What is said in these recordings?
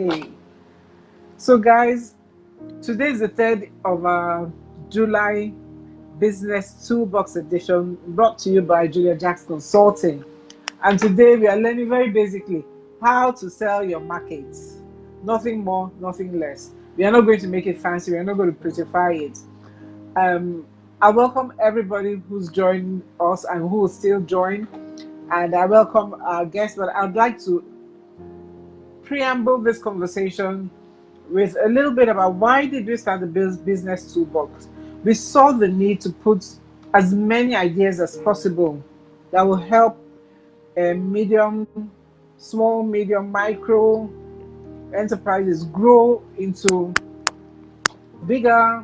Okay. So, guys, today is the 3rd of July Business Toolbox Edition brought to you by Julia Jackson Consulting. And today we are learning very basically how to sell your markets. Nothing more, nothing less. We are not going to make it fancy, we are not going to prettify it. I welcome everybody who's joined us and who will still join. And I welcome our guests, but I'd like to preamble this conversation with a little bit about why did we start the business toolbox. We saw the need to put as many ideas as possible that will help medium, small, medium, micro enterprises grow into bigger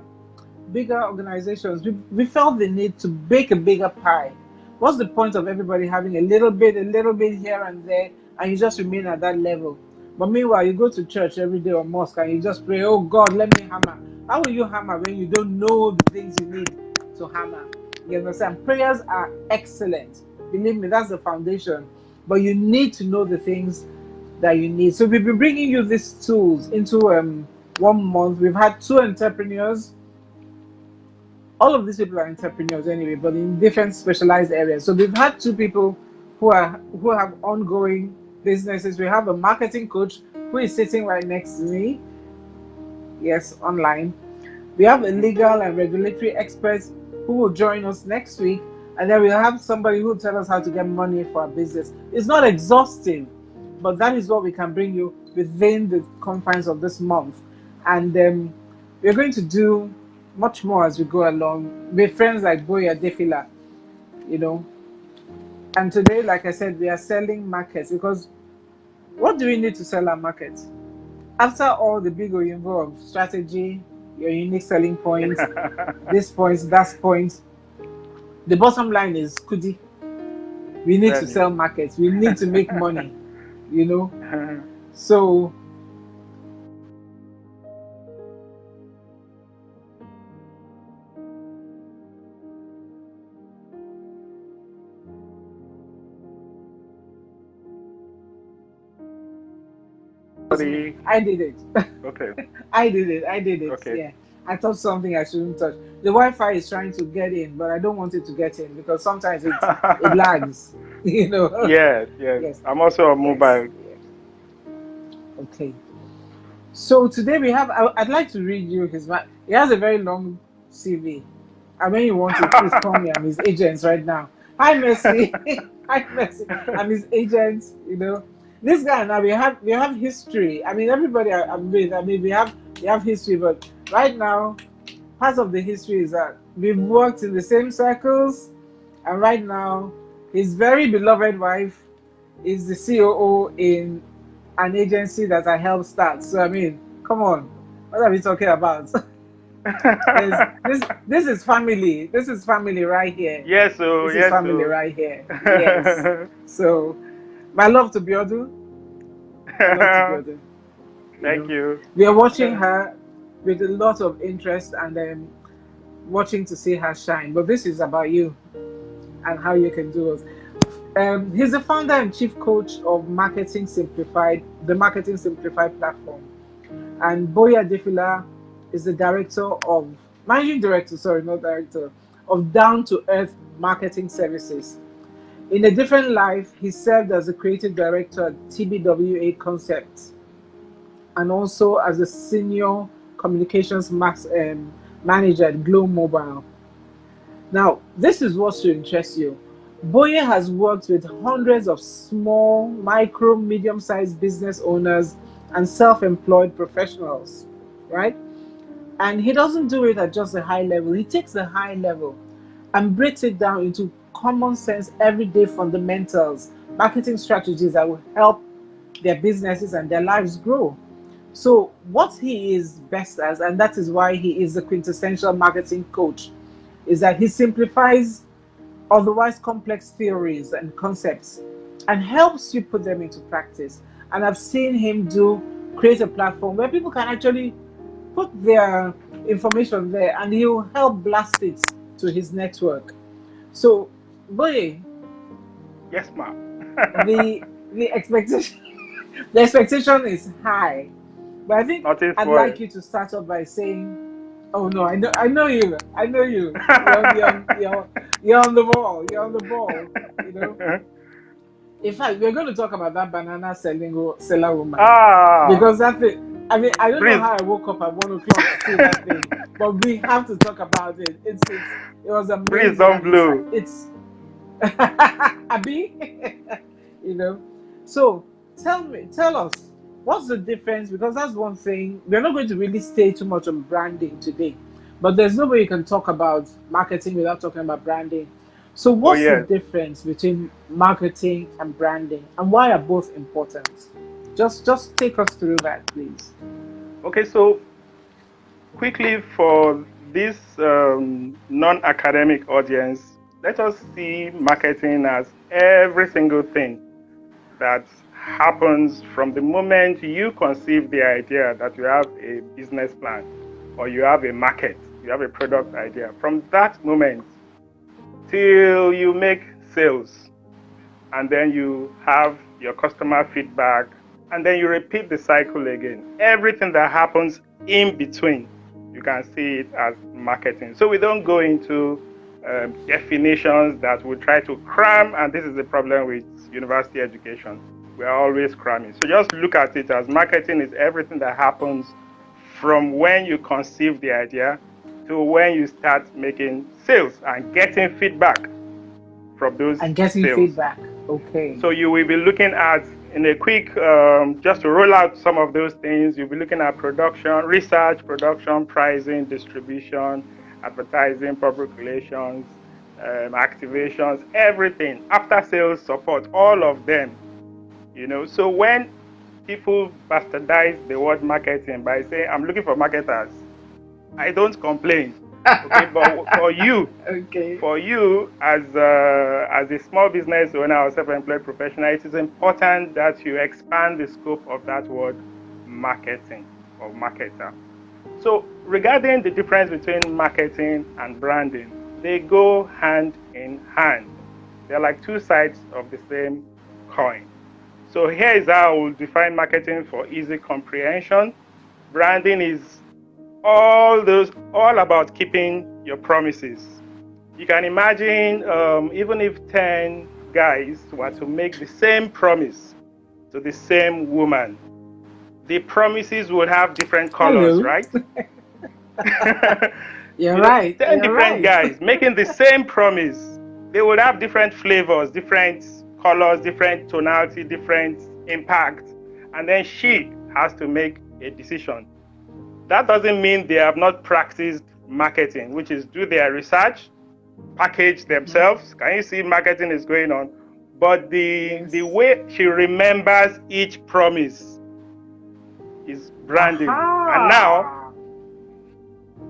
organizations. We felt the need to bake a bigger pie. What's the point of everybody having a little bit here and there, and you just remain at that level? But meanwhile, you go to church every day or mosque and you just pray, oh God, let me hammer. How will you hammer when you don't know the things you need to hammer? You understand? Prayers are excellent. Believe me, that's the foundation. But you need to know the things that you need. So we've been bringing you these tools into 1 month. We've had 2 entrepreneurs. All of these people are entrepreneurs anyway, but in different specialized areas. So we've had 2 people who have ongoing businesses. We have a marketing coach who is sitting right next to me. Yes, online. We have a legal and regulatory expert who will join us next week, and then we'll have somebody who will tell us how to get money for our business. It's not exhaustive, but that is what we can bring you within the confines of this month. And we're going to do much more as we go along with friends like Boya Defila, you know. And today, like I said, we are selling markets because what do we need to sell our markets? After all the big involve of strategy, your unique selling points, this point, that point, the bottom line is kudi. We need to sell markets. We need to make money, you know. So I did it. Okay. I did it. Okay. Yeah. I touched something I shouldn't touch. The Wi-Fi is trying to get in, but I don't want it to get in because sometimes it lags. You know. Yes. Yes. I'm also on Yes. mobile. Okay. So today we have. I'd like to read you his. He has a very long CV. And when you want it, please call me. I'm his agent right now. Hi, Mercy. Hi, Mercy. I'm his agent. You know, this guy now we have history. I mean, everybody I'm with. I mean, we have history, but right now, part of the history is that we've worked in the same circles, and right now, his very beloved wife is the COO in an agency that I helped start. So I mean, come on, what are we talking about? This is family. This is family right here. Yes, This is family right here. Yes. So my love to Biodu. My love to Biodu. Thank you. We are watching her with a lot of interest and watching to see her shine. But this is about you and how you can do it. He's the founder and chief coach of Marketing Simplified, the Marketing Simplified platform. And Boya Defila is the managing director, sorry, not director, of Down to Earth Marketing Services. In a different life, he served as the creative director at TBWA Concepts and also as a senior communications manager at Glow Mobile. Now, this is what should interest you. Boye has worked with hundreds of small, micro, medium-sized business owners and self-employed professionals, right? And he doesn't do it at just a high level. He takes the high level and breaks it down into common sense, everyday fundamentals, marketing strategies that will help their businesses and their lives grow. So, what he is best as, and that is why he is the quintessential marketing coach, is that he simplifies otherwise complex theories and concepts and helps you put them into practice. And I've seen him create a platform where people can actually put their information there and he'll help blast it to his network. So, boy, Yes, ma'am. the expectation the expectation is high. But I think Nothing I'd spoiled. like you to start off by saying, "Oh no, I know you, I know you. You're on the ball. You're on the ball. You know. In fact, we're going to talk about that banana seller woman Ah, because that's it. I mean, I don't know please, how I woke up at 1 o'clock to see that thing, but we have to talk about it. It was please amazing, don't and it's blow. Abby, you know. So tell us, what's the difference? Because that's one thing. We're not going to really stay too much on branding today, but there's no way you can talk about marketing without talking about branding. So Oh what's the yes. difference between marketing and branding, and why are both important? Just take us through that, please. Okay, so quickly for this non-academic audience, let us see marketing as every single thing that happens from the moment you conceive the idea that you have a business plan or you have a market, you have a product idea. From that moment till you make sales, and then you have your customer feedback, and then you repeat the cycle again. Everything that happens in between, you can see it as marketing. So we don't go into definitions that we try to cram, and this is the problem with university education. We are always cramming. So just look at it as marketing is everything that happens from when you conceive the idea to when you start making sales and getting feedback from those And getting sales. feedback. Okay. So you will be looking at, in a quick, just to roll out some of those things, you'll be looking at production, research, production, pricing, distribution, advertising, public relations, activations, everything, after sales support, all of them, So when people bastardize the word marketing by saying, I'm looking for marketers, I don't complain. Okay, but Okay. for you as a small business owner or self-employed professional, it is important that you expand the scope of that word marketing or marketer. So regarding the difference between marketing and branding, they go hand in hand. They're like two sides of the same coin. So here is how we'll define marketing for easy comprehension. Branding is all about keeping your promises. You can imagine, even if 10 guys were to make the same promise to the same woman, the promises would have different colors, Hello. right? You're right. 10 You're different right. guys making the same promise. They would have different flavors, different colors, different tonality, different impact. And then she has to make a decision. That doesn't mean they have not practiced marketing, which is do their research, package Mhm. themselves. Can you see marketing is going on? But the Yes. way she remembers each promise is branding. And Aha.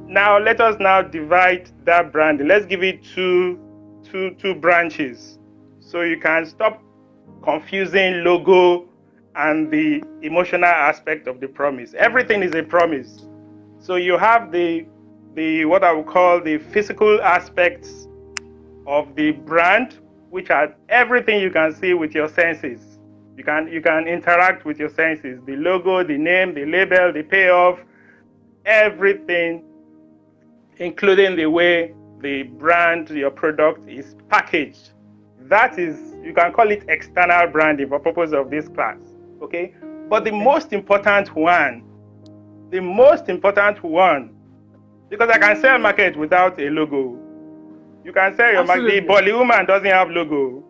now let us now divide that branding. Let's give it two branches. So you can stop confusing logo and the emotional aspect of the promise. Everything is a promise. So you have the what I would call the physical aspects of the brand, which are everything you can see with your senses. You can interact with your senses. The logo, the name, the label, the payoff, everything, including the way the brand, your product is packaged. That is, you can call it external branding for purpose of this class. Okay? But Okay. the most important one, because I can sell market without a logo. You can sell your market. The Absolutely. Bolly woman doesn't have logo.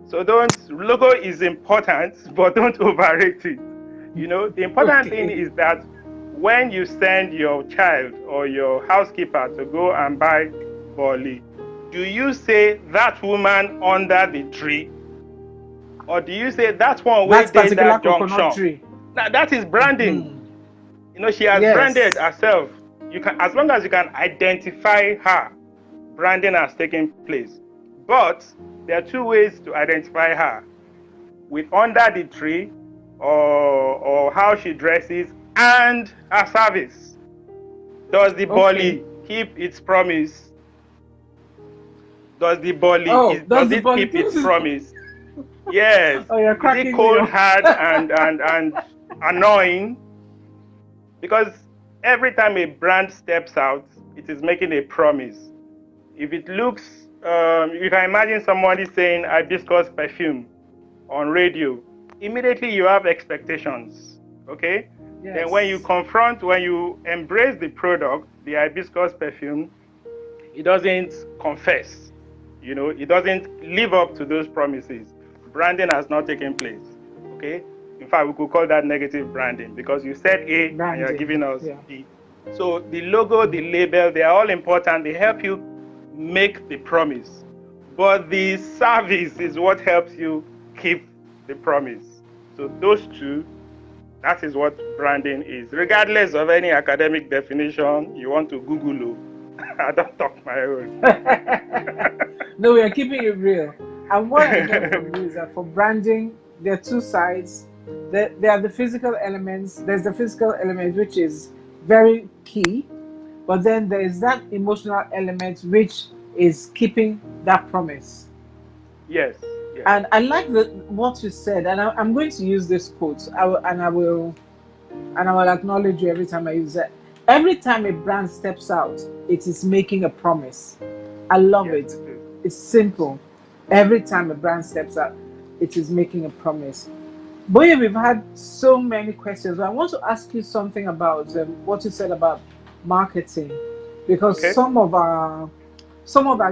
So logo is important, but don't overrate it. The important thing Okay. is that when you send your child or your housekeeper to go and buy Bolly, do you say that woman under the tree? Or do you say that one way That dey particular that coconut junction? tree. Now that is branding. Hmm. She has branded Yes. herself. You can, as long as you can identify her, branding has taken place. But there are two ways to identify her: with under the tree, or how she dresses, and her service. Does the Okay. Bolly keep its promise? Does the Bolly Oh, that's does the it keep its politics. promise? Yes. Oh, you're Is it cracking me cold, up. hard, and annoying? Because every time a brand steps out, it is making a promise. If it looks, you can imagine somebody saying hibiscus perfume on radio. Immediately you have expectations, okay? Yes. Then when you embrace the product, the hibiscus perfume, it doesn't confess. It doesn't live up to those promises. Branding has not taken place, okay? In fact, we could call that negative branding because you said A and you're giving us B. So the logo, the label, they are all important. They help you make the promise. But the service is what helps you keep the promise. So those two, that is what branding is. Regardless of any academic definition you want to Google, I don't talk my own. No, we are keeping it real. And what I get from you is that for branding, there are two sides. There are the physical elements. There's the physical element, which is very key. But then there is that emotional element, which is keeping that promise. Yes. And I like what you said, and I'm going to use this quote. I will acknowledge you every time I use it. Every time a brand steps out, it is making a promise. I love it. It's simple. Every time a brand steps out, it is making a promise. Boye, we've had so many questions. I want to ask you something about what you said about marketing, because some of our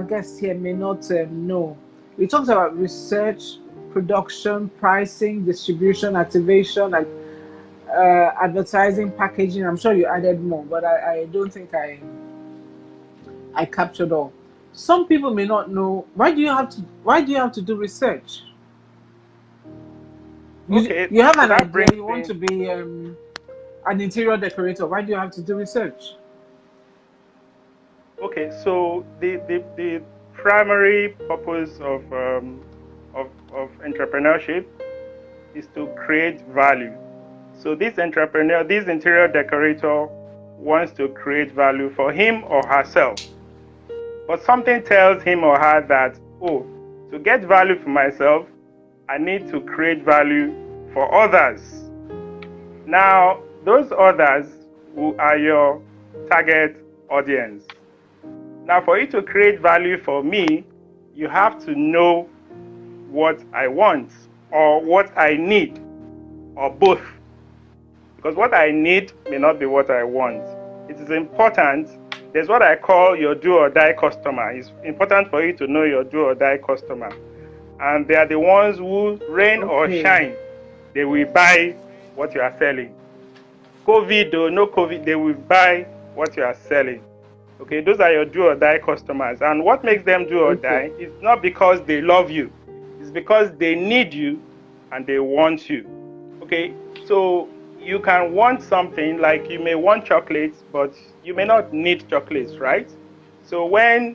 guests here may not know. We talked about research, production, pricing, distribution, activation, and advertising, packaging. I'm sure you added more, but I don't think I captured all. Some people may not know, why do you have to do research? You have an idea, you want to be an interior decorator. Why do you have to do research? Okay, so the primary purpose of entrepreneurship is to create value. So this interior decorator wants to create value for him or herself. But something tells him or her that, to get value for myself, I need to create value for others. Now, those others who are your target audience. Now, for you to create value for me, you have to know what I want or what I need, or both. Because what I need may not be what I want. It is important. There's what I call your do or die customer. It's important for you to know your do or die customer. And they are the ones who, rain or shine, they will buy what you are selling. COVID or no COVID, they will buy what you are selling. Okay, those are your do or die customers. And what makes them do or die is not because they love you. It's because they need you and they want you. Okay, so you can want something, like you may want chocolates, but you may not need chocolates, right? So when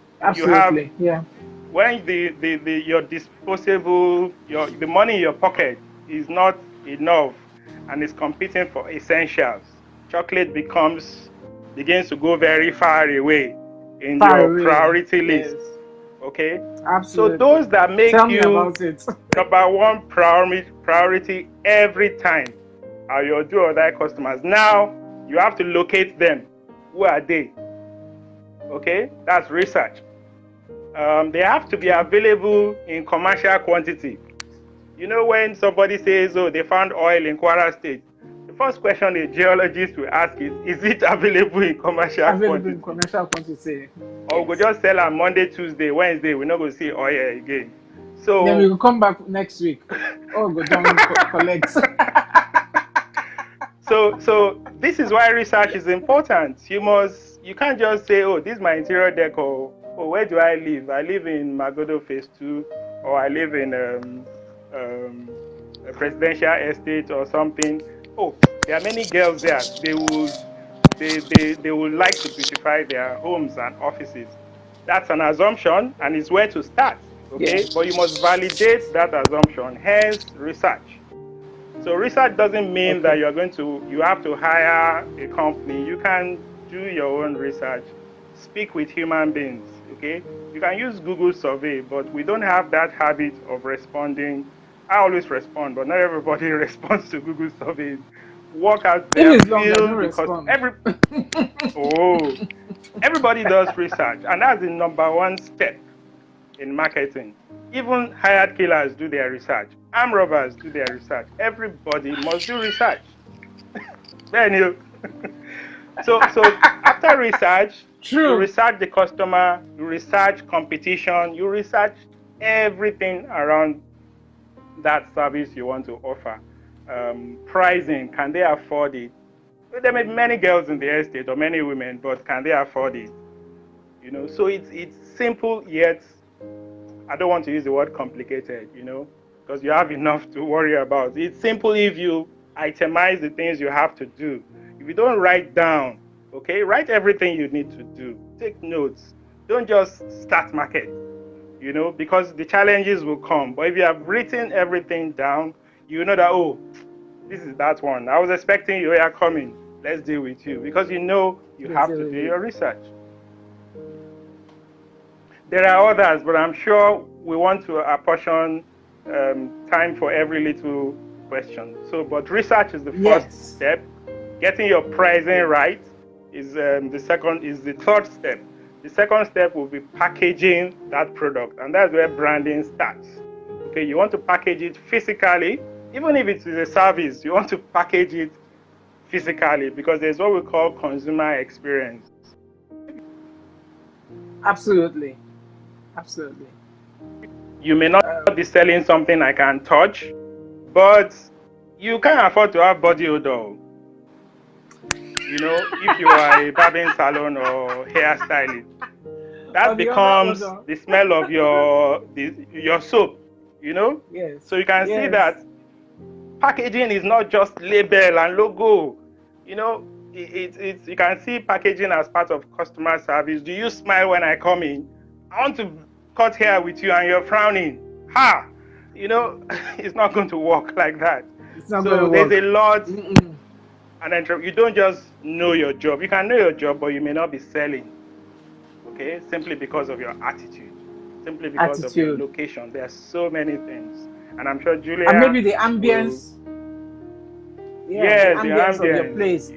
when your disposable, the money in your pocket is not enough and is competing for essentials, chocolate begins to go very far away in your priority list. Okay? Absolutely. So those that make you number one priority every time are your do or die customers. Now you have to locate them. Who are they? Okay? That's research. They have to be available in commercial quantity. When somebody says, they found oil in Kwara State, the first question a geologist will ask is it available in commercial quantity? Or we just sell on Monday, Tuesday, Wednesday, we're not going to see oil again. So then we will come back next week. Go down collect. So this is why research is important. You can't just say, this is my interior decor. Where do I live? I live in Magodo Phase 2, or I live in a presidential estate or something. There are many girls there. They will like to beautify their homes and offices. That's an assumption, and it's where to start. Okay, but you must validate that assumption. Hence, research. So research doesn't mean that you have to hire a company. You can do your own research. Speak with human beings. Okay, you can use Google survey, but we don't have that habit of responding. I always respond, but not everybody responds to Google surveys. work out If there, it's long, I don't feel the cost. respond. Everybody does research, and that's the number one step in marketing. Even hired killers do their research. Arm robbers do their research. Everybody must do research. Then you. So after research, you True. research the customer, you research competition, you research everything around that service you want to offer. Pricing, can they afford it? There may be many girls in the estate or many women, but can they afford it? So it's simple, yet I don't want to use the word complicated, because you have enough to worry about. It's simple if you itemize the things you have to do. If you don't write down, okay, write everything you need to do. Take notes. Don't just start market, because the challenges will come. But if you have written everything down, you know that, oh, this is that one. I was expecting you are coming. Let's deal with you, because you have to do your research. There are others, but I'm sure we want to apportion time for every little question. But research is the first step. Getting your pricing right is the third step. The second step will be packaging that product, and that's where branding starts. Okay, you want to package it physically, even if it is a service. You want to package it physically, because there's what we call consumer experience. Absolutely. You may not be selling something I can touch, but you can't afford to have body odor. If you are a barbing salon or hairstylist, that becomes the smell of your soap. Yes. So you can see that packaging is not just label and logo. You can see packaging as part of customer service. Do you smile when I come in? I want to cut hair with you and you're frowning. Ha! It's not going to work like that. So there's a lot. And you don't just know your job. You can know your job, but you may not be selling. Okay? Simply because of your attitude. Simply because of your location. There are so many things. And I'm sure Julia. And maybe the ambience. Yes, the ambience of your place.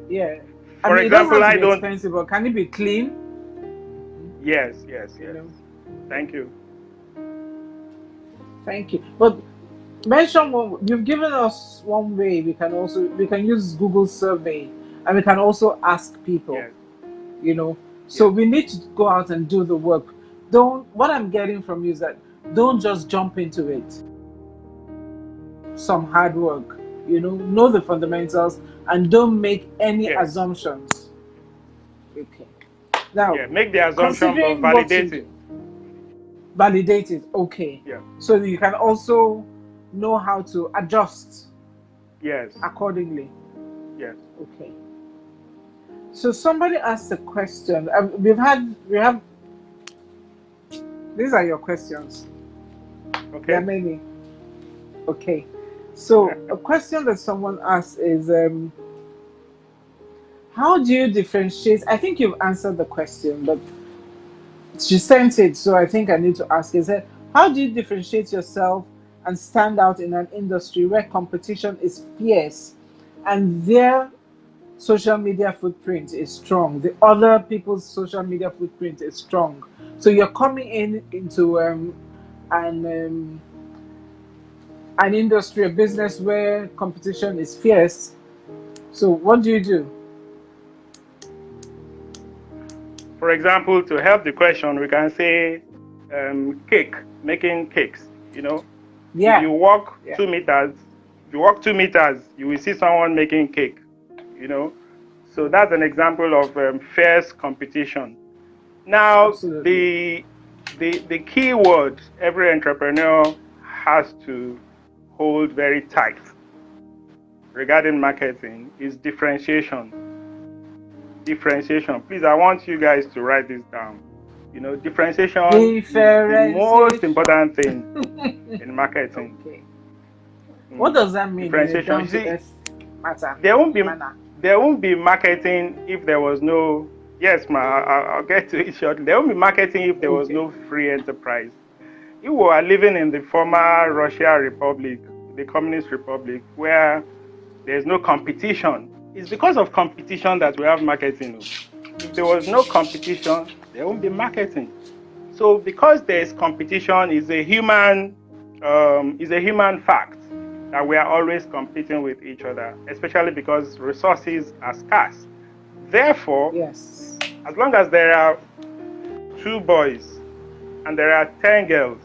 Yeah. For example, it doesn't have to be expensive, but can it be clean? Yes. Thank you. But mention one. You've given us one way. We can use Google survey, and we can also ask people. Yes. So we need to go out and do the work. What I'm getting from you is that don't just jump into it. Some hard work. Know the fundamentals and don't make any assumptions. Okay. Now, make the assumption, but validate it. Validate it. Okay. Yeah. So you can also know how to adjust. Yes. Accordingly. Yes. Okay. So somebody asked a question. We have. These are your questions. Okay. There are many. Okay. So a question that someone asked is, how do you differentiate? I think you've answered the question, but she sent it, so I think I need to ask. Is that how do you differentiate yourself and stand out in an industry where competition is fierce and their social media footprint is strong? The other people's social media footprint is strong. So you're coming into an industry, a business where competition is fierce. So what do you do? For example, to help the question, we can say making cakes. Yeah. If you walk 2 meters, you will see someone making cake. So that's an example of fierce competition. Now, Absolutely. the key word every entrepreneur has to hold very tight regarding marketing is differentiation. Differentiation. Please, I want you guys to write this down. Differentiation is the most important thing in marketing. Okay. What does that mean? Differentiation. There won't be marketing if there was no. Yes, I'll get to it shortly. There won't be marketing if there was no free enterprise. You were living in the former Russia Republic, the Communist Republic, where there's no competition. It's because of competition that we have marketing. If there was no competition, there won't be marketing. So because there is competition, is a human fact that we are always competing with each other, especially because resources are scarce. Therefore, Yes. as long as there are 2 boys and there are 10 girls,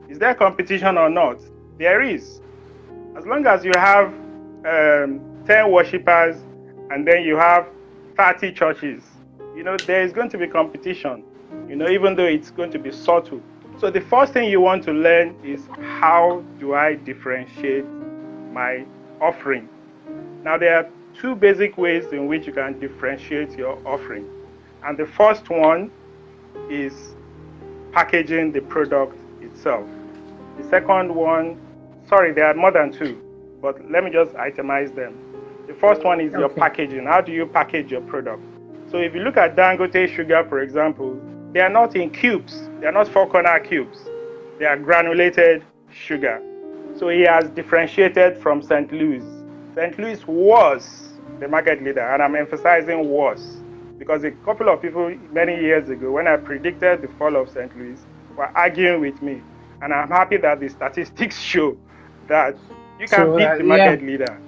is there competition or not? There is. As long as you have 10 worshippers and then you have 30 churches, there is going to be competition, even though it's going to be subtle. So the first thing you want to learn is, how do I differentiate my offering? Now, there are 2 basic ways in which you can differentiate your offering. And the first one is packaging the product itself. The second one, sorry, there are more than 2, but let me just itemize them. The first one is your packaging. How do you package your product? So if you look at Dangote sugar, for example, they are not in cubes. They are not 4-corner cubes. They are granulated sugar. So he has differentiated from St. Louis. St. Louis was the market leader, and I'm emphasizing was, because a couple of people many years ago, when I predicted the fall of St. Louis, were arguing with me. And I'm happy that the statistics show that you can beat the market leader,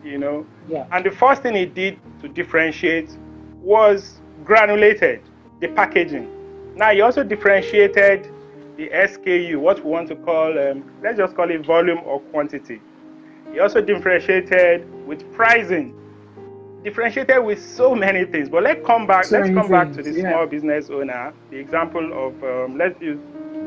Yeah. And the first thing he did to differentiate was granulated, the packaging. Now, he also differentiated the SKU, what we want to call, let's just call it volume or quantity. He also differentiated with pricing, differentiated with so many things. But let's come back to the small business owner. The example of, let's use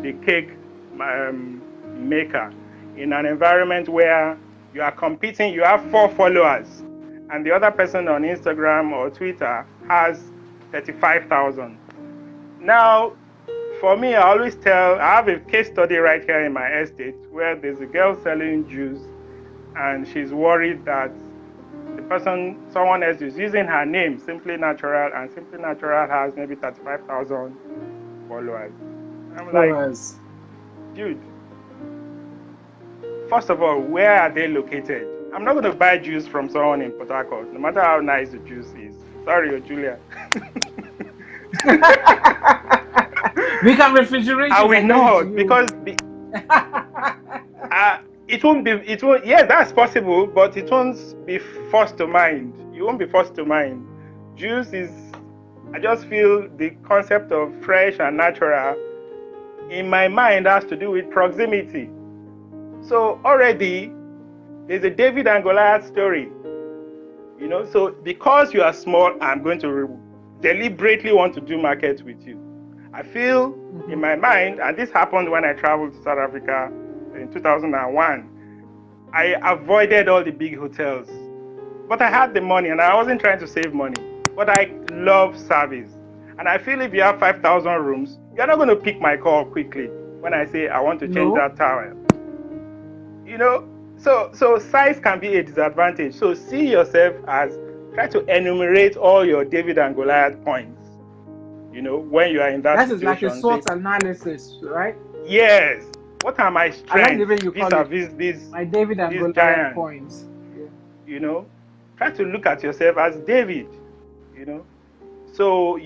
the cake maker. In an environment where you are competing, you have 4 followers, and the other person on Instagram or Twitter has 35,000. Now, for me, I have a case study right here in my estate where there's a girl selling juice, and she's worried that someone else is using her name, Simply Natural, and Simply Natural has maybe 35,000 followers. I'm like, dude, first of all, where are they located? I'm not going to buy juice from someone in Port Harcourt, no matter how nice the juice is. Sorry, Julia. We can refrigerate. I will not, because it won't. Yes, that's possible, but it won't be forced to mind. You won't be forced to mind. Juice is, I just feel the concept of fresh and natural in my mind has to do with proximity. So already there's a David and Goliath story. So because you are small, I'm going to deliberately want to do market with you. I feel in my mind, and this happened when I traveled to South Africa in 2001, I avoided all the big hotels. But I had the money, and I wasn't trying to save money. But I love service. And I feel if you have 5,000 rooms, you're not going to pick my call quickly when I say I want to change that towel. So size can be a disadvantage. So see yourself as, try to enumerate all your David and Goliath points. When you are in that situation. That is like a SWOT analysis, right? Yes. What are my strengths? I like the way you call these my David and Goliath giants. Points. Yeah. Try to look at yourself as David. So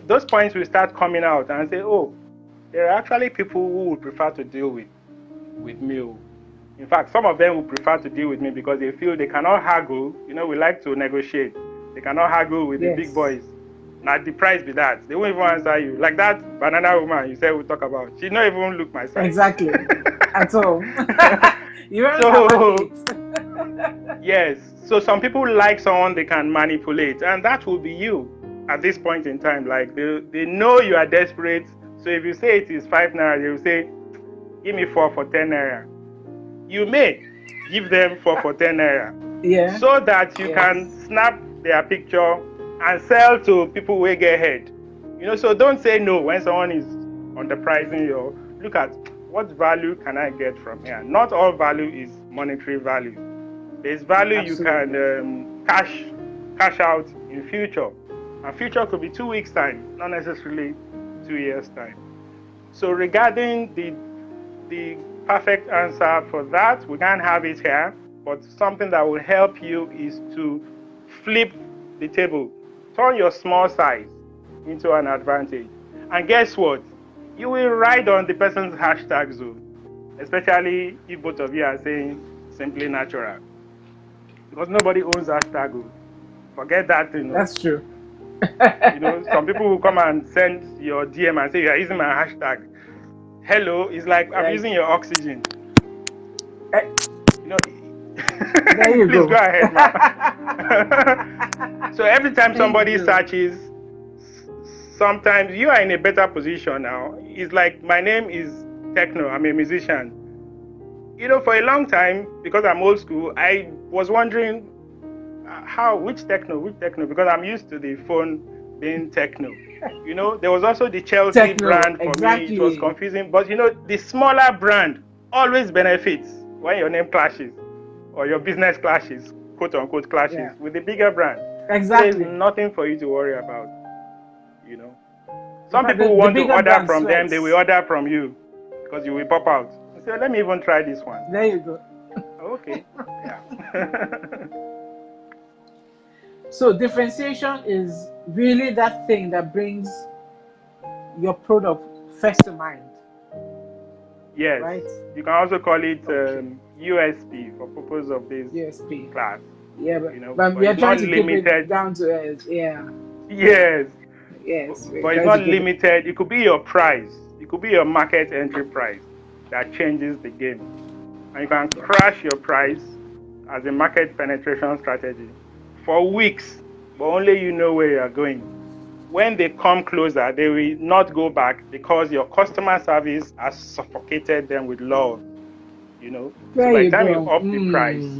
those points will start coming out and say, oh, there are actually people who would prefer to deal with me. In fact, some of them would prefer to deal with me because they feel they cannot haggle. We like to negotiate. They cannot haggle with the big boys. Now the price be that. They won't even answer you. Like that banana woman you said we'll talk about. She not even look my size. Exactly. At all. Yes. So some people like someone they can manipulate, and that will be you at this point in time. Like they know you are desperate. So if you say it is 5 naira, they will say, give me 4 for 10 naira. You may give them 4 for 10 naira. So that you can snap their picture and sell to people who get ahead. So don't say no when someone is underpricing you. Look at what value can I get from here. Not all value is monetary value. There's value you can cash out in future. And future could be 2 weeks time, not necessarily 2 years time. So regarding the perfect answer for that, we can't have it here. but something that will help you is to flip the table, turn your small size into an advantage. And guess what? You will ride on the person's hashtag zone, especially if both of you are saying simply natural. Because nobody owns hashtag. Forget that, That's true. Some people will come and send your DM and say you are using my hashtag. Hello, it's like I'm Like, using your oxygen. eh, You know, there you please go. go ahead, ma'am. So every time Thank somebody you. searches, sometimes you are in a better position now. It's like my name is Techno. I'm a musician. For a long time, because I'm old school, I was wondering which techno, because I'm used to the phone being Techno. There was also the Chelsea Techno, brand for me. It was exactly. confusing, but the smaller brand always benefits when your name clashes or your business clashes, quote unquote clashes Yeah, with the bigger brand. So there's exactly. nothing for you to worry about. In Some fact, people who the want to bigger order brand from them, they will sweats. order from you because you will pop out. So let me even try this one. There you go. Okay. Yeah. So differentiation is really that thing that brings your product first to mind, Yes. right? You can also call it Okay. USP for purpose of this USP. class. Yeah, but But we are it's trying not to keep it limited. down to earth. Yeah. Yes. Yes, we're But it's trying not to keep it. limited. It could be your price. It could be your market entry price that changes the game. And you can Yeah. crash your price as a market penetration strategy for weeks, but only you know where you're going. When they come closer, they will not go back because your customer service has suffocated them with love. So There by the you time you go. up the price,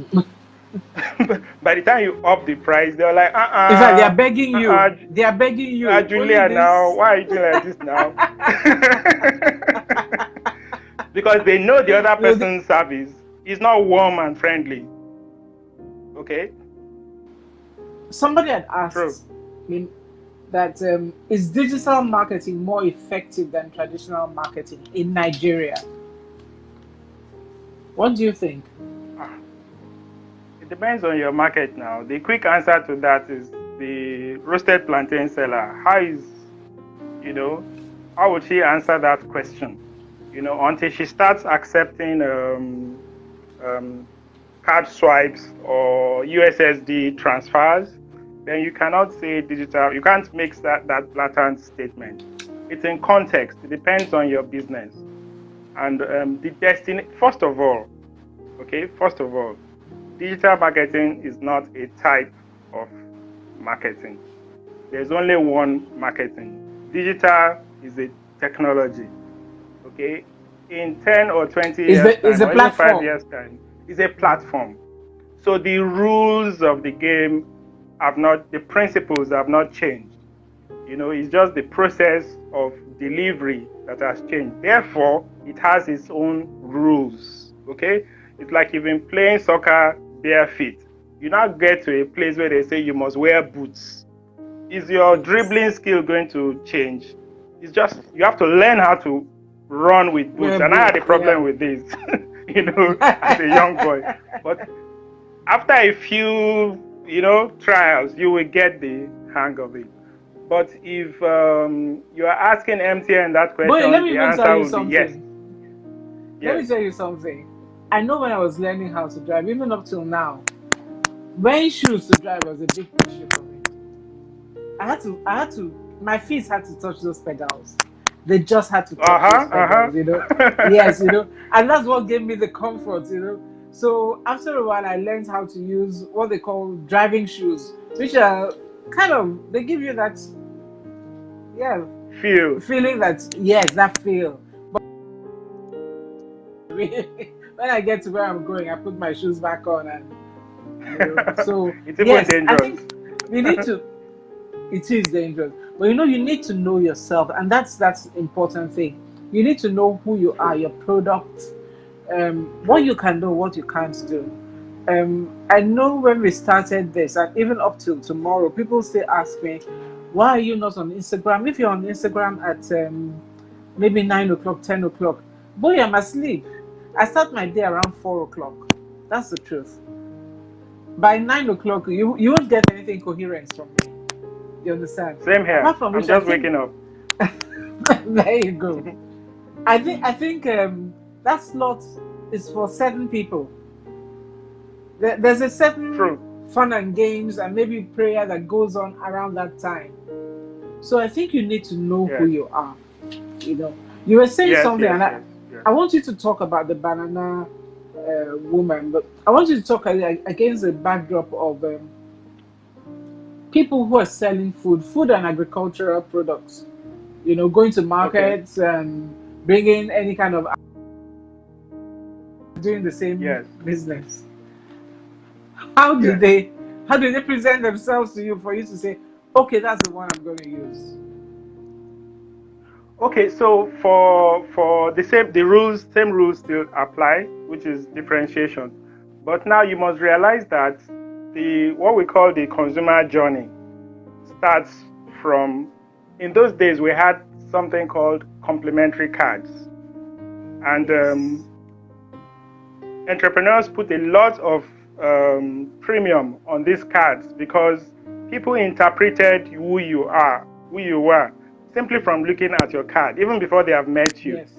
by the time you up the price, they're like, In fact, they are begging you. uh, They are begging you. Only Julia, now, this. why are you doing like this now? Because they know the other You know, person's service is not warm and friendly. Okay? somebody had True. asked me that is digital marketing more effective than traditional marketing in Nigeria? What do you think? Ah, it depends on your market now. The quick answer to that is the roasted plantain seller. How would she answer that question? Until she starts accepting card swipes or USSD transfers, then you cannot say digital. You can't make that blatant statement. It's in context. It depends on your business and the destiny. First of all, digital marketing is not a type of marketing. There's only one marketing. Digital is a technology. Okay, in 10 or 20 Is years the time, or even 5 platform? years time, is a platform. So the rules of the game the principles have not changed. It's just the process of delivery that has changed. Therefore, it has its own rules. Okay? It's like you've been playing soccer bare feet. You now get to a place where they say you must wear boots. Is your Boots. dribbling skill going to change? It's just you have to learn how to run with boots. Wear And I had a boots. Yeah. problem with this, as a young boy. But after a few, trials, you will get the hang of it. But if you are asking MTN that Boy, let question, me the even tell answer you will be yes. something. Let Yes. me tell you something. I know when I was learning how to drive, even up till now, wearing shoes to drive was a big issue for me. My feet had to touch those pedals. They just had to touch those Uh-huh. pedals, Yes, Uh-huh. and that's what gave me the comfort. So after a while, I learned how to use what they call driving shoes, which are they give you that, yeah, Feel. feeling that, yes, that feel. When I get to where I'm going, I put my shoes back on so It's even yes, I dangerous. think we need to. It is dangerous, but you need to know yourself, and that's the important thing. You need to know who you are, True. your product, what True. you can do, what you can't do. I know when we started this, and even up till tomorrow, people still ask me, "Why are you not on Instagram? If you're on Instagram at maybe 9 o'clock, 10 o'clock, boy, I'm asleep. I start my day around 4 o'clock. That's the truth. by 9 o'clock, you won't get anything coherent from me. You understand? Same here. Apart from I'm which, I just think waking up. there you go. I think that slot is for certain people. There's a certain True. fun and games and maybe prayer that goes on around that time. So I think you need to know who Yes. you are. You know, you were saying Yes, something, yes, and yes, yes. I want you to talk about the banana woman, but I want you to talk against the backdrop of people who are selling food and agricultural products. You know, going to Okay. markets and bringing any kind of doing the same Yes. business. How do Yes. they how do they present themselves to you for you to say, okay, that's the one I'm going to use? Okay, so for the same rules still apply, which is differentiation. But now you must realize that the what we call the consumer journey starts from, in those days we had something called complementary cards, and Yes. entrepreneurs put a lot of premium on these cards because people interpreted who you were, simply from looking at your card, even before they have met you. Yes.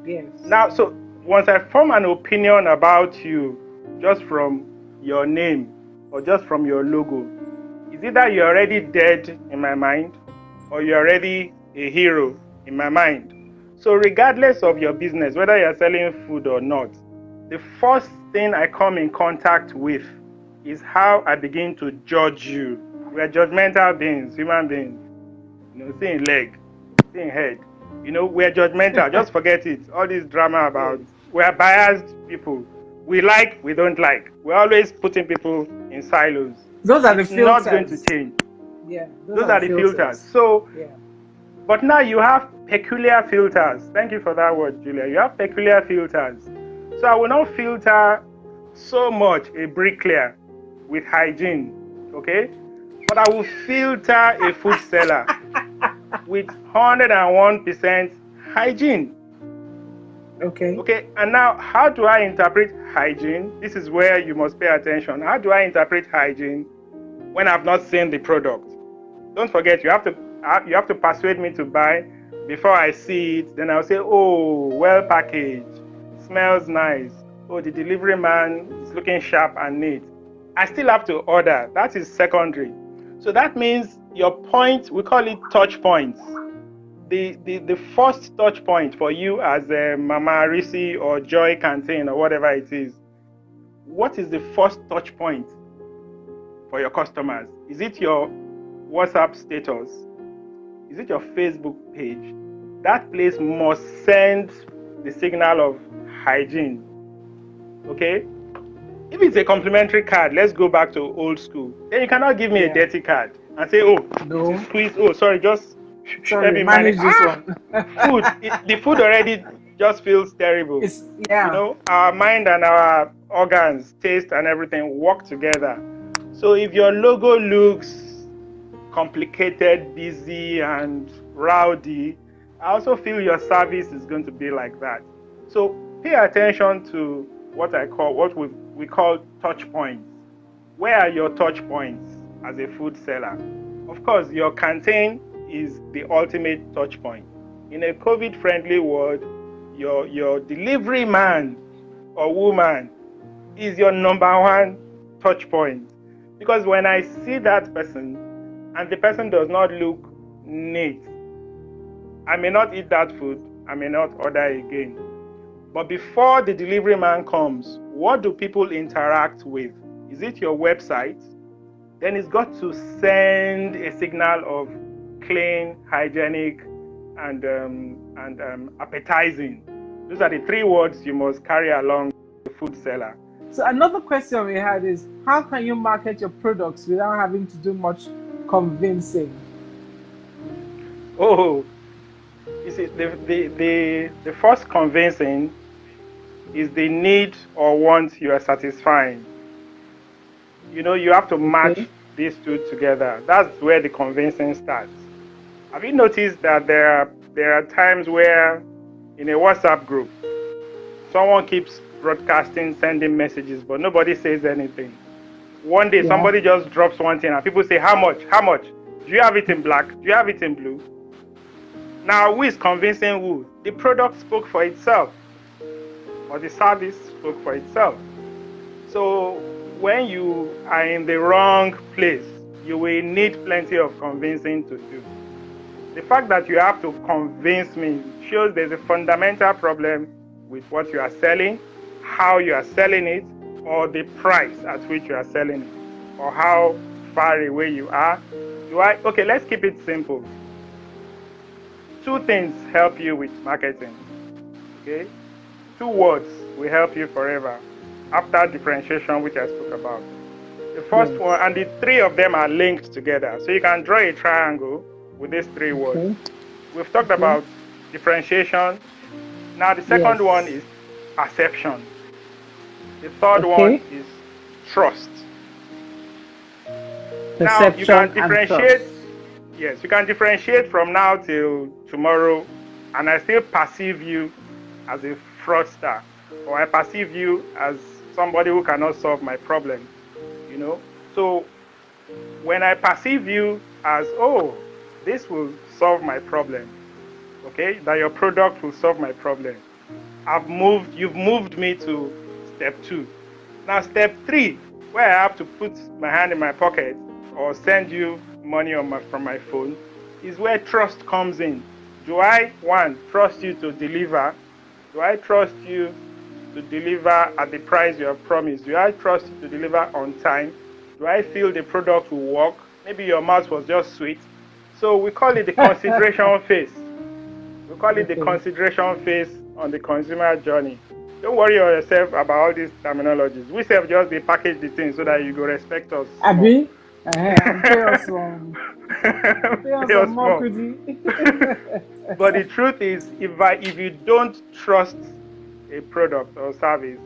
Yes. Now, so once I form an opinion about you just from your name or just from your logo, is either you're already dead in my mind or you're already a hero in my mind. So, regardless of your business, whether you're selling food or not, the first thing I come in contact with is how I begin to judge you. We're judgmental beings, human beings. Seeing leg, seeing head. We're judgmental. Just forget it. All this drama Yes. about we're biased people. We like, we don't like. We're always putting people in silos. Those are the It's not going to filters. change. Yeah, those Those are the are the filters. filters. So, Yeah. but now you have peculiar filters. Thank you for that word, Julia. You have peculiar filters. So I will not filter so much a bricklayer with hygiene, okay? But I will filter a food seller with 101% hygiene. Okay. Okay, and now how do I interpret hygiene? This is where you must pay attention. How do I interpret hygiene when I've not seen the product? Don't forget, you have to persuade me to buy before I see it. Then I'll say, oh, well packaged, smells nice. Oh, the delivery man is looking sharp and neat. I still have to order. That is secondary. So that means your point, we call it touch points. The first touch point for you as a Mama Risi or Joy Canteen or whatever it is, what is the first touch point for your customers? Is it your WhatsApp status? Is it your Facebook page? That place must send the signal of hygiene. Okay? If it's a complimentary card, let's go back to old school. Then you cannot give me a Yeah. dirty card and say, oh, it is No. squeezed. Oh, sorry, just let Sorry, me manage. manage this one. Food. The food already just feels terrible. It's yeah. Our mind and our organs, taste and everything work together. So if your logo looks complicated, busy, and rowdy, I also feel your service is going to be like that. So pay attention to what we call touch points. Where are your touch points as a food seller? Of course, your canteen is the ultimate touch point. In a COVID-friendly world, your delivery man or woman is your number one touch point. Because when I see that person and the person does not look neat, I may not eat that food, I may not order again. But before the delivery man comes, what do people interact with? Is it your website? Then it's got to send a signal of clean, hygienic, and appetizing. Those are the three words you must carry along the food seller. So another question we had is, how can you market your products without having to do much convincing? Oh, you see, the first convincing is the need or want you are satisfying. You have to Okay. match these two together. That's where the convincing starts. Have you noticed that there are times where in a WhatsApp group, someone keeps broadcasting, sending messages, but nobody says anything? One day Yeah. somebody just drops one thing and people say, how much? How much? Do you have it in black? Do you have it in blue? Now, who is convincing who? The product spoke for itself, or the service spoke for itself. So when you are in the wrong place, you will need plenty of convincing to do. The fact that you have to convince me shows there's a fundamental problem with what you are selling, how you are selling it, or the price at which you are selling it, or how far away you are. Okay, let's keep it simple. Two things help you with marketing. Okay? Two words will help you forever after differentiation, which I spoke about. The first Yes. one, and the three of them are linked together. So you can draw a triangle with these three words. Okay. We've talked Okay. about differentiation. Now the Yes. second one is perception. The third Okay. one is trust. Now you Perception can and differentiate. trust. Yes, you can differentiate from now till tomorrow, and I still perceive you as a fraudster, or I perceive you as somebody who cannot solve my problem. So when I perceive you as, oh, this will solve my problem, okay, that your product will solve my problem, you've moved me to step 2. Now step 3, where I have to put my hand in my pocket or send you money from my phone, is where trust comes in. Do I, one, trust you to deliver? Do I trust you to deliver at the price you have promised? Do I trust you to deliver on time? Do I feel the product will work? Maybe your mouth was just sweet. So we call it the consideration phase. We call it the Okay. consideration phase on the consumer journey. Don't worry yourself about all these terminologies. We self just they package the thing so that you go respect us more. Abi, and pay us Pay us some more, more. Kudi. But the truth is, if you don't trust a product or service,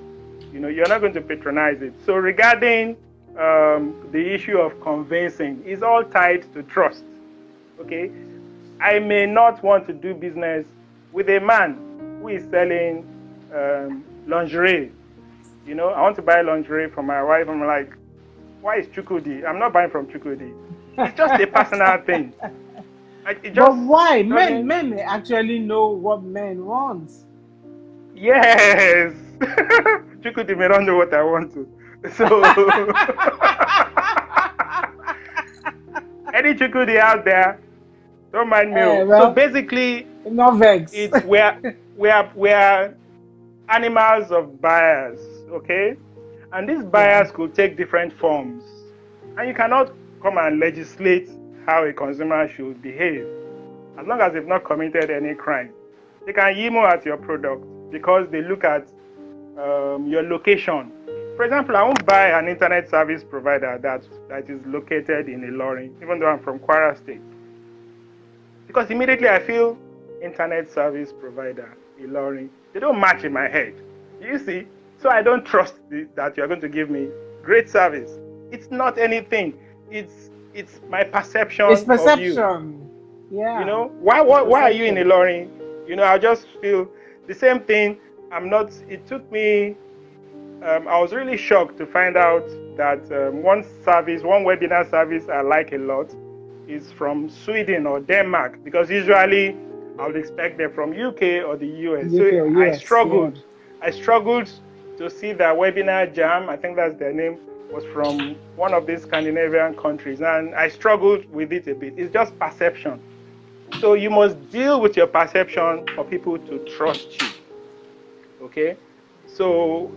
you're not going to patronize it. So regarding the issue of convincing, is all tied to trust. Okay, I may not want to do business with a man who is selling lingerie. I want to buy lingerie for my wife. I'm like, why is Chukudi? I'm not buying from Chukudi. It's just a personal thing. It But just why? Men, doesn't. men may actually know what men want. Yes. Chukudi may not know what I want to. So any Chukudi out there, don't mind me. So Well, basically, no vex. it's we are animals of buyers, okay? And these Yeah. buyers could take different forms. And you cannot come and legislate how a consumer should behave. As long as they've not committed any crime. They can emo at your product because they look at your location. For example, I won't buy an internet service provider that is located in Ilorin, even though I'm from Kwara State. Because immediately I feel internet service provider, Ilorin, they don't match in my head. You see? So I don't trust that you're going to give me great service. It's not anything. It's my It's perception of you. perception. Yeah. Why It's are you in perception. Ilorin? I just feel the same thing. It took me, I was really shocked to find out that one webinar service I like a lot is from Sweden or Denmark, because usually I would expect them from UK or the US. So UK or I US. Yeah. struggled. I struggled to see that Webinar Jam, I think that's their name, was from one of these Scandinavian countries, and I struggled with it a bit. It's just perception. So you must deal with your perception for people to trust you. Okay? So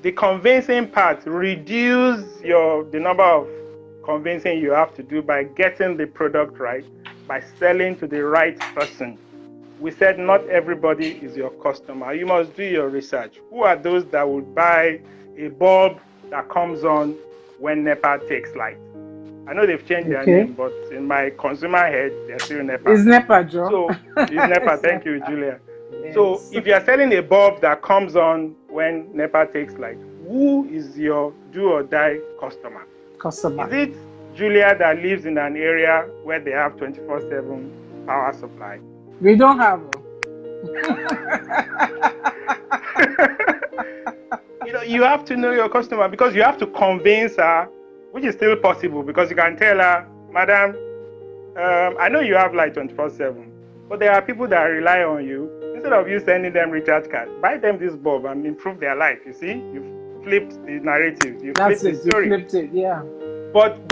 the convincing part, reduce the number of convincing you have to do by getting the product right, by selling to the right person. We said not everybody is your customer. You must do your research. Who are those that would buy a bulb that comes on when NEPA takes light? I know they've changed their Okay. name, but in my consumer head, they're still NEPA. It's NEPA, Joe. So it's NEPA. It's Thank you, NEPA. Julia. So Yes. if you are selling a bulb that comes on when NEPA takes light, who is your do or die customer? Customer. Is it Julia that lives in an area where they have 24/7 power supply? We don't have. you have to know your customer, because you have to convince her, which is still possible, because you can tell her, madam, I know you have like 24/7, but there are people that rely on you. Instead of you sending them recharge card, buy them this bulb and improve their life. You see, you've flipped the narrative, you That's flipped the it. You story. flipped it. Yeah. But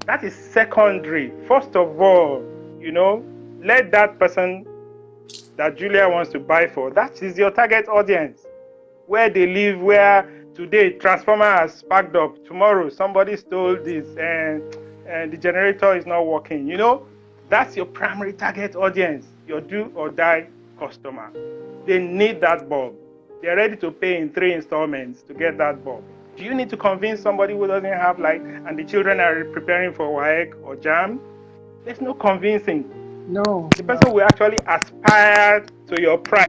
that is secondary. First of all, let that person that Julia wants to buy for, that is your target audience. Where they live, where today transformer has sparked up, tomorrow somebody stole this, and the generator is not working. That's your primary target audience, your do or die customer. They need that bulb. They're ready to pay in 3 installments to get that bulb. Do you need to convince somebody who doesn't have light, and the children are preparing for WAEC or JAM? There's no convincing. No. The person will actually aspire to your price.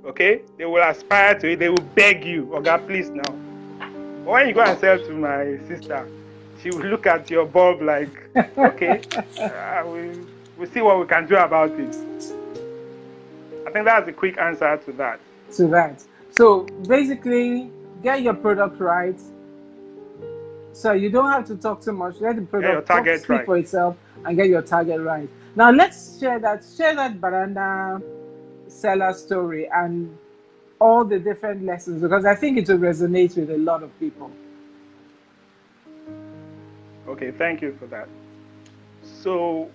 Okay? They will aspire to it. They will beg you, Oga, please now. But when you go and sell to my sister, she will look at your bulb like, okay, we'll see what we can do about it. I think that's the quick answer to that. So basically, get your product right. So you don't have to talk too much. Let the product speak for itself and get your target right. Now let's share that banana seller story and all the different lessons, because I think it will resonate with a lot of people. Okay, thank you for that. So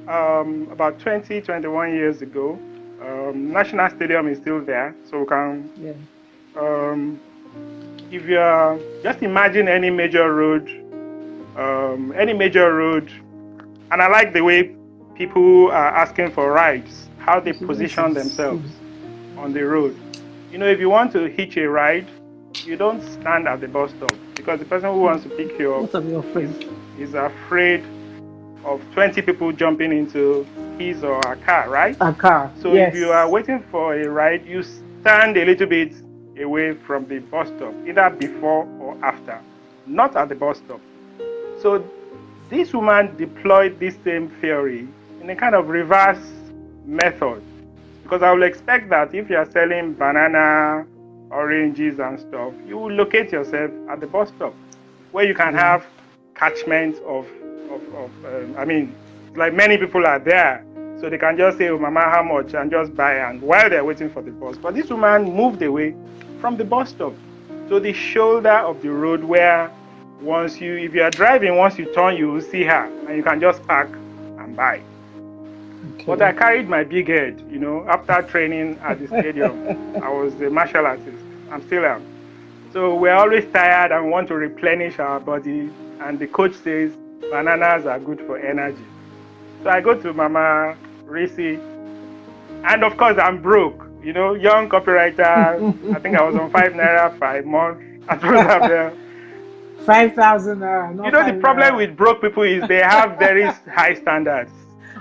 about 21 years ago, National Stadium is still there, so we can if you are, just imagine any major road, and I like the way people are asking for rides, how they position themselves on the road. If you want to hitch a ride, you don't stand at the bus stop, because the person who wants to pick you up is afraid of 20 people jumping into his or her car, right? A car. So if you are waiting for a ride, you stand a little bit away from the bus stop, either before or after, not at the bus stop. So this woman deployed this same theory in a kind of reverse method, because I will expect that if you are selling banana, oranges and stuff, you will locate yourself at the bus stop where you can have catchment of like many people are there, so they can just say, oh, mama, how much, and just buy, and while they're waiting for the bus. But this woman moved away from the bus stop to the shoulder of the road, where if you are driving, once you turn, you will see her, and you can just park and buy. Okay. But I carried my big head, after training at the stadium. I was a martial artist. I'm still am. So we're always tired and want to replenish our body, and the coach says bananas are good for energy. So I go to Mama Risi, and of course I'm broke, young copywriter. I think I was on 5 naira per month. I don't have the 5,000. The problem with broke people is they have very high standards.